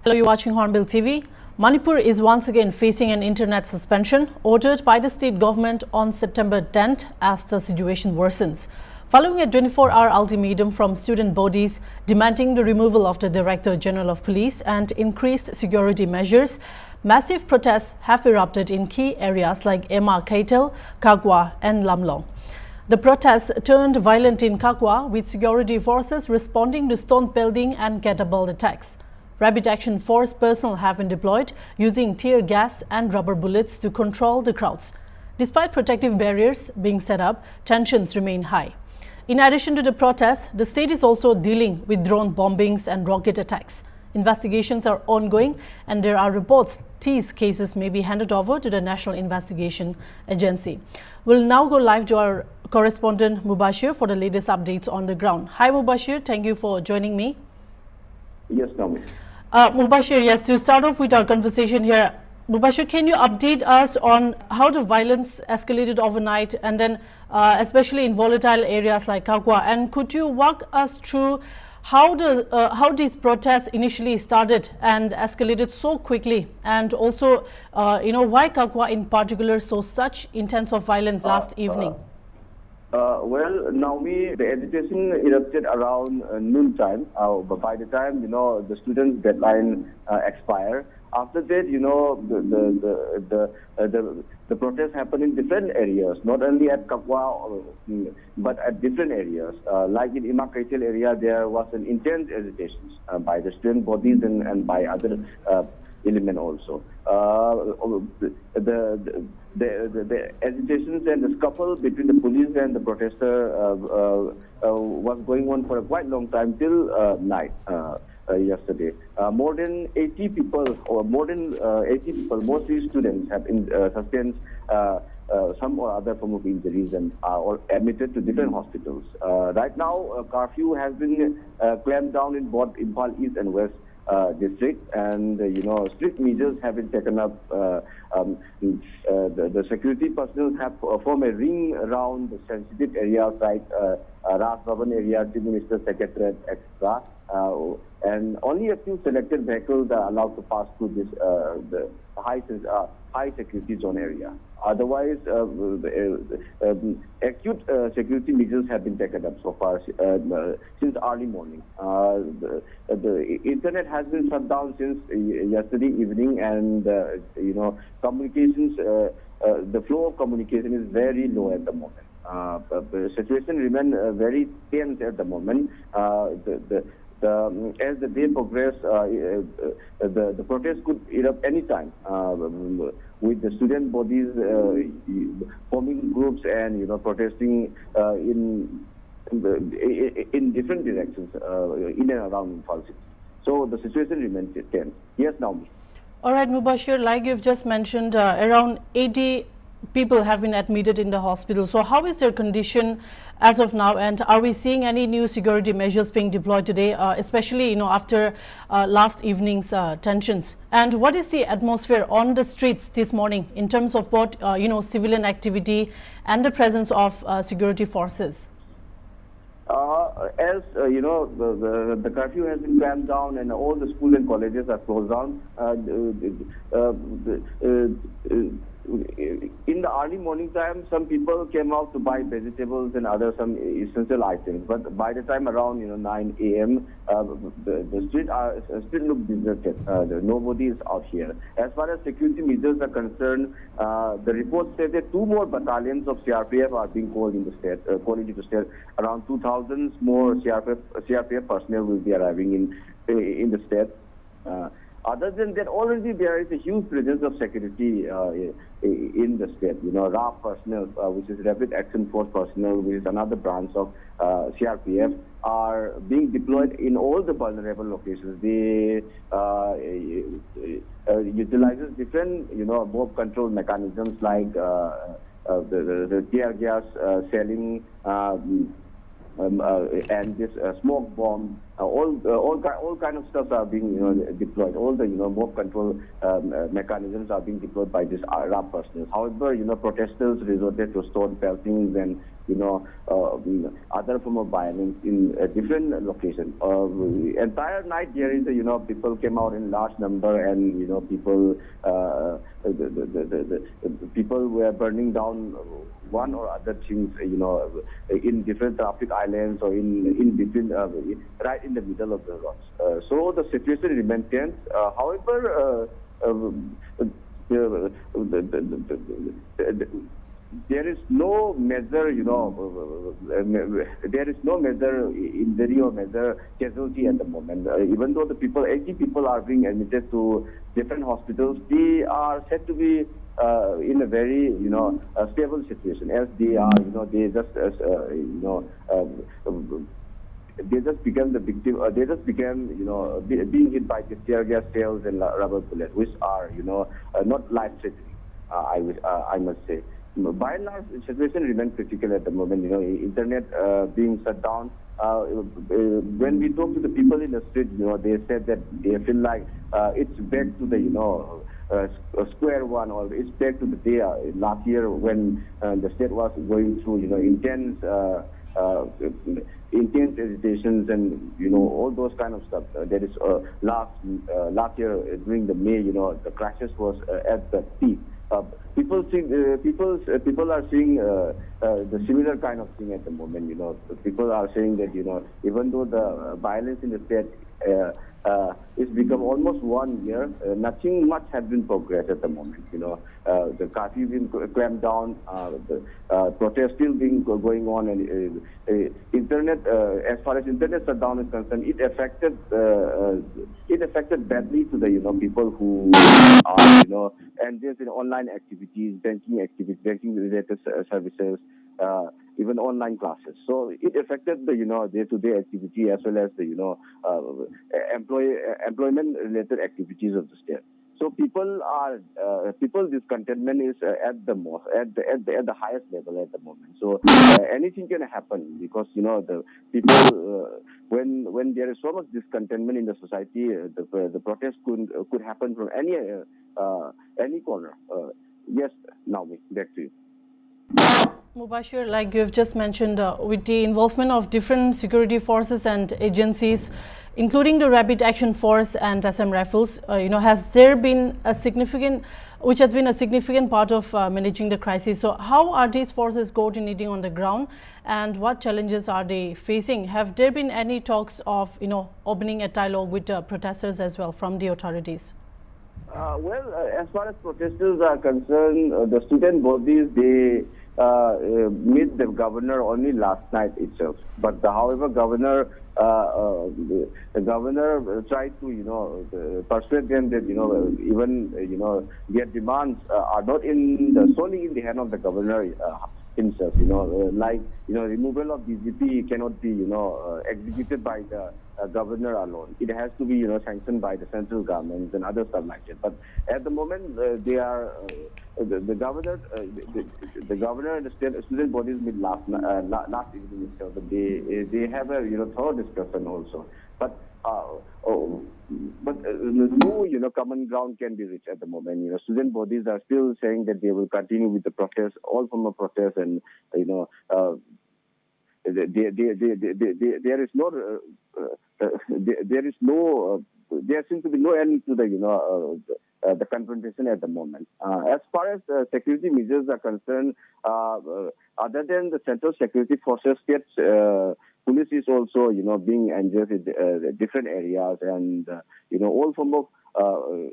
Hello, you're watching Hornbill TV. Manipur is once again facing an internet suspension ordered by the state government on September 10th as the situation worsens. Following a 24-hour ultimatum from student bodies demanding the removal of the Director General of Police and increased security measures, massive protests have erupted in key areas like Airtel, Kagwa and Lamlong. The protests turned violent in Kagwa, with security forces responding to stone pelting and catapult attacks. Rapid Action Force personnel have been deployed using tear gas and rubber bullets to control the crowds. Despite protective barriers being set up, tensions remain high. In addition to the protests, the state is also dealing with drone bombings and rocket attacks. Investigations are ongoing and there are reports these cases may be handed over to the National Investigation Agency. We'll now go live to our correspondent Mubashir for the latest updates on the ground. Hi Mubashir, thank you for joining me. Yes, Naomi. Mubashir, yes, to start off with our conversation here, Mubashir, can you update us on how the violence escalated overnight and then especially in volatile areas like Kagwa? And could you walk us through how these protests initially started and escalated so quickly, and also why Kagwa in particular saw such intense of violence last evening? Well, Naomi, the agitation erupted around noon time. But by the time the students' deadline expire, after that, the protests happened in different areas, not only at Kagwa, but at different areas. Like in Airtel area, there was an intense agitation by the student bodies and by other element also. The agitations and the scuffle between the police and the protester was going on for a quite long time till night yesterday. More than 80 people, mostly students, have sustained some or other form of injuries and are all admitted to different hospitals. Right now, curfew has been clamped down in both Impal East and West district, and strict measures have been taken up. The security personnel have formed a ring around the sensitive areas like Ras Bhavan area, Chief Minister's Secretariat, etc. And only a few selected vehicles are allowed to pass through this the high security zone area. Otherwise, acute security measures have been taken up so far since early morning. The internet has been shut down since yesterday evening, and communications, the flow of communication is very low at the moment. The situation remains very tense at the moment. As the day progressed, the protest could erupt any time, with the student bodies forming groups and protesting in different directions in and around Impal City. So the situation remains tense. Yes, Naomi. All right, Mubashir, like you've just mentioned, around 80 people have been admitted in the hospital. So how is their condition as of now, and are we seeing any new security measures being deployed today, especially after last evening's tensions? And what is the atmosphere on the streets this morning in terms of both civilian activity and the presence of security forces? As the curfew has been clamped down and all the schools and colleges are closed down. In the early morning time, some people came out to buy vegetables and some essential items. But by the time around 9 a.m., the street look deserted. Nobody is out here. As far as security measures are concerned, the report said that 2 more battalions of CRPF are being called into the state. Around 2,000 more CRPF personnel will be arriving in the state. Other than that, already there is a huge presence of security in the state. RAF personnel, which is Rapid Action Force personnel, which is another branch of CRPF, are being deployed in all the vulnerable locations. They utilizes different, bomb control mechanisms like the tear gas, shelling, and this smoke bomb, all kind of stuff are being deployed. All the mob control mechanisms are being deployed by these Arab personnel. However, protesters resorted to stone peltings and other form of violence in different locations. Entire night there is people came out in large number, and people people were burning down one or other things in different traffic islands or in between right in the middle of the roads. So the situation remains tense. However, there is no major, there is no major injury or major casualty at the moment. Even though the 80 people are being admitted to different hospitals, they are said to be in a very, stable situation, as they are, they just, they just became the victim. They just became, being hit by the tear gas shells and rubber bullets, which are, not life-threatening. I must say. By and large, the situation remains critical at the moment. Internet being shut down. When we talk to the people in the street, they said that they feel like it's back to the square one, or it's back to the day last year when the state was going through intense agitations and all those kind of stuff. That is last year during the May, the crisis was at the peak. People are seeing the similar kind of thing at the moment. People are saying that even though the violence in the state it's become almost 1 year, nothing much has been progressed at the moment. The curfew been clamped down, the protests still being going on, and internet, as far as internet shutdown is concerned, it affected badly to the people who are engaged in online activities, banking related services, even online classes. So it affected the day-to-day activity as well as the employment related activities of the state. So people's discontentment is at the highest level at the moment. So anything can happen, because the people when there is so much discontentment in the society, the protest could happen from any corner. Yes, Naomi, back to you. Mubashir, like you have just mentioned, with the involvement of different security forces and agencies, including the Rapid Action Force and SM Rifles, has there been a significant part of managing the crisis? So how are these forces coordinating on the ground, and what challenges are they facing? Have there been any talks of opening a dialogue with protesters as well from the authorities? As far as protesters are concerned, the student bodies, they meet the governor only last night itself. But however, the governor tried to persuade them that even their demands are not solely in the hand of the governor himself. Removal of DGP cannot be executed by the governor alone. It has to be sanctioned by the central government and other stuff like that. But at the moment, they are the governor and the student bodies meet last evening itself. They have a thorough discussion also. But no common ground can be reached at the moment. Student bodies are still saying that they will continue with the protest, all form of protest, and there seems to be no end to the confrontation at the moment. As far as security measures are concerned, other than the central security forces, state police is also being engaged in different areas, and all form of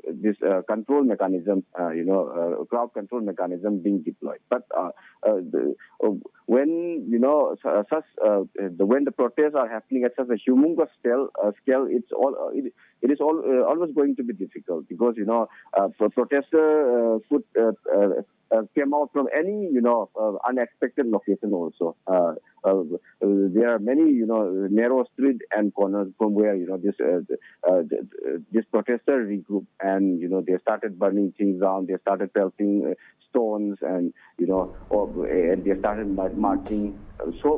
this control mechanism, crowd control mechanism being deployed. But when when the protests are happening at such a humongous scale, it is always going to be difficult, because protesters came out from any unexpected location also. There are many narrow streets and corners from where these protesters regroup, and they started burning things down. They started pelting stones, and and they started marching. So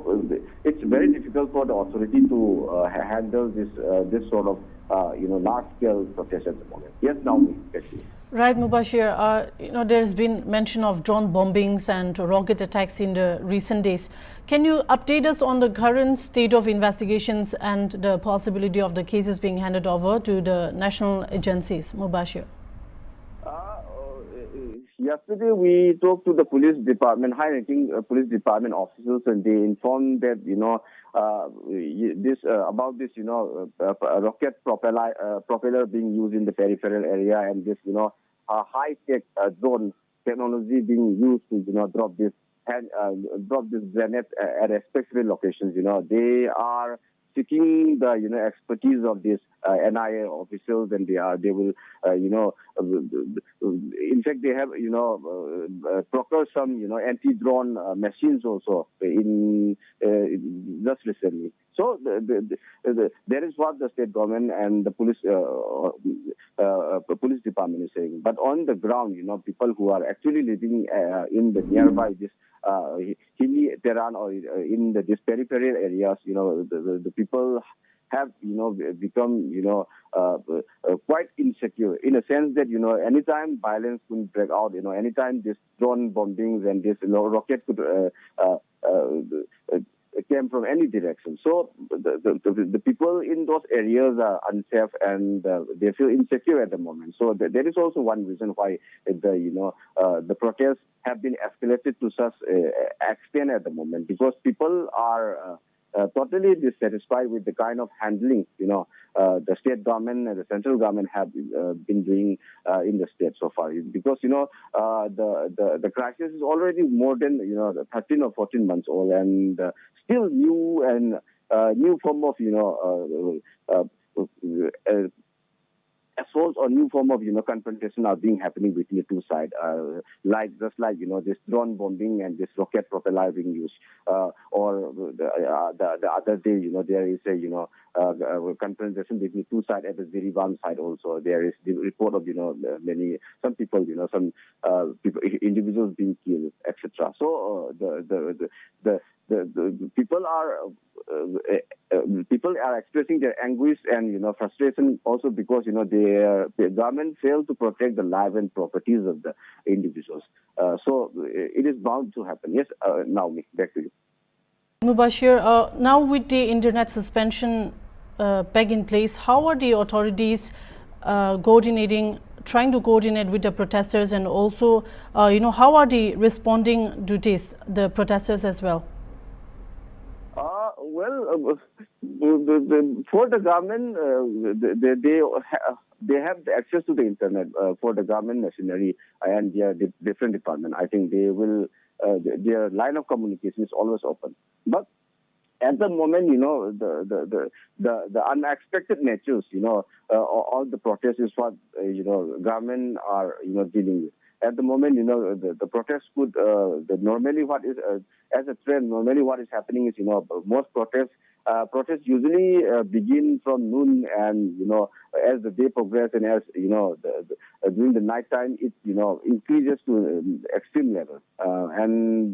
it's very difficult for the authority to handle this sort of large-scale protest at the moment. Yes, now actually. Right, Mubashir. There's been mention of drone bombings and rocket attacks in the recent days. Can you update us on the current state of investigations and the possibility of the cases being handed over to the national agencies, Mubashir? Yesterday, we talked to the police department, high-ranking police department officers, and they informed that about this rocket propeller being used in the peripheral area, and this high-tech drone technology being used to drop this grenade at specific locations. They are seeking the expertise of these NIA officials, and they will in fact they have procured some anti-drone machines also in just recently. So that is what the state government and the police department is saying. But on the ground, people who are actually living in the nearby this hilly terrain or in this peripheral areas, the people have become quite insecure, in a sense that anytime violence could break out, anytime this drone bombings and this rocket could came from any direction. So the people in those areas are unsafe, and they feel insecure at the moment. So there is also one reason why the protests have been escalated to such extent at the moment, because people are totally dissatisfied with the kind of handling the state government and the central government have been doing in the state so far. Because the crisis is already more than 13 or 14 months old, and still new form of assaults or new form of confrontation are being happening between the two sides, like this drone bombing and this rocket propeller being used, or the other day there is a confrontation between two sides at the Ziriban side also. There is the report of some people individuals being killed, etc. So the people are expressing their anguish and frustration also because the government failed to protect the life and properties of the individuals. So it is bound to happen. Yes, Naomi, back to you. Mubashir, now with the internet suspension back in place, how are the authorities trying to coordinate with the protesters, and also how are they responding to the protesters as well? For the government, they have the access to the internet for the government machinery and their different department. I think they will their line of communication is always open. But at the moment, the unexpected natures, all the protests is what government are dealing with. At the moment, the protests could normally what is as a trend. Normally, what is happening is most protests usually begin from noon, and as the day progresses and as during the night time, it increases to extreme level, and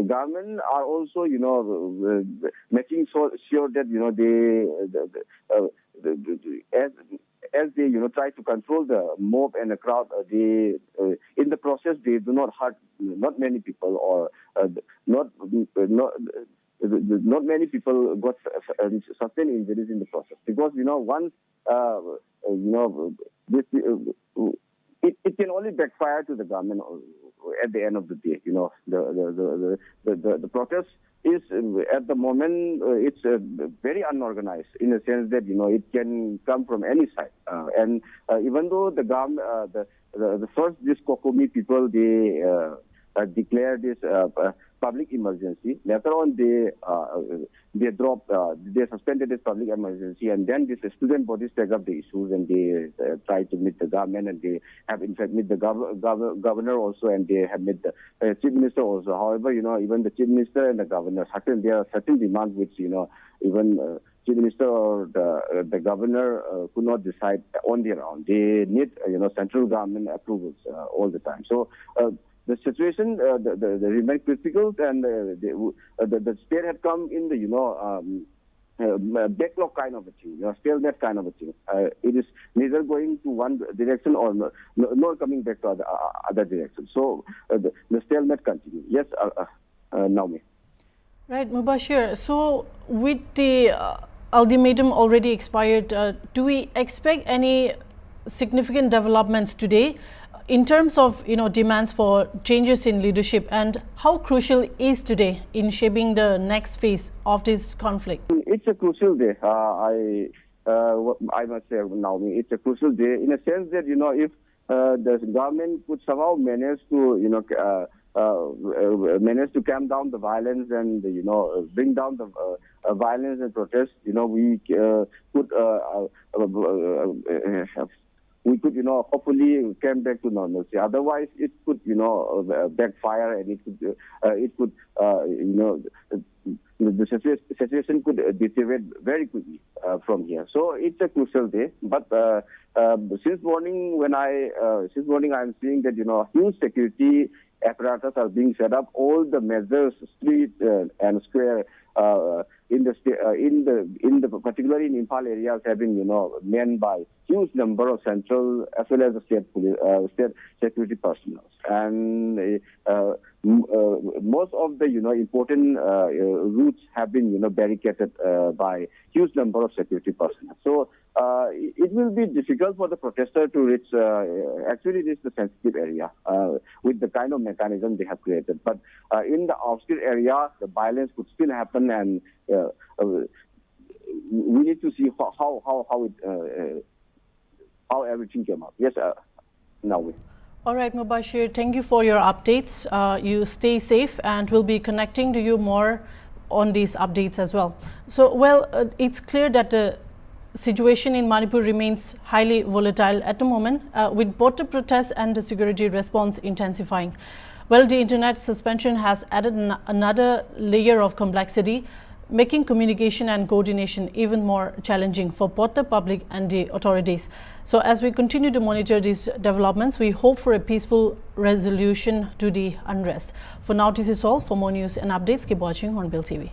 government are also making sure that as they try to control the mob and the crowd, they in the process they do not hurt not many people, or not many people got sustained injuries in the process, because once this it can only backfire to the government at the end of the day. The protest is at the moment it's very unorganized, in a sense that it can come from any side, and even though the government the first this Kokomi people they declared this public emergency. Later on, they dropped, they suspended this public emergency, and then these student bodies take up the issues, and they try to meet the government, and they have in fact met the governor also, and they have met the chief minister also. However, even the chief minister and the governor, there are certain demands which even chief minister or the governor could not decide on their own. They need central government approvals all the time. So the situation remains critical, and the state had come in the backlog kind of a thing, stalemate kind of a thing. It is neither going to one direction or not coming back to other direction. So the stalemate continues. Yes, Naomi. Right, Mubashir. So with the ultimatum already expired, do we expect any significant developments today in terms of demands for changes in leadership, and how crucial is today in shaping the next phase of this conflict? It's a crucial day. I must say, Naomi, it's a crucial day in a sense that if the government could somehow manage to calm down the violence and bring down the violence and protest, we could hopefully come back to normalcy. Otherwise, it could backfire, and the situation could deteriorate very quickly from here. So it's a crucial day. But since morning, I'm seeing that huge security apparatus are being set up. All the measures, street and square particularly in Impal areas, have been manned by huge number of central as well as the state security personnel, and most of the important routes have been barricaded by huge number of security personnel. So it will be difficult for the protester to reach the sensitive area with the kind of mechanism they have created. But in the outskirts area, the violence could still happen, and we need to see how everything came out. Yes, now. All right, Mubashir, thank you for your updates. You stay safe, and we'll be connecting to you more on these updates as well. So, it's clear that the situation in Manipur remains highly volatile at the moment, with both the protests and the security response intensifying. Well, the internet suspension has added another layer of complexity, making communication and coordination even more challenging for both the public and the authorities. So as we continue to monitor these developments, we hope for a peaceful resolution to the unrest. For now, this is all. For more news and updates, keep watching Hornbill TV.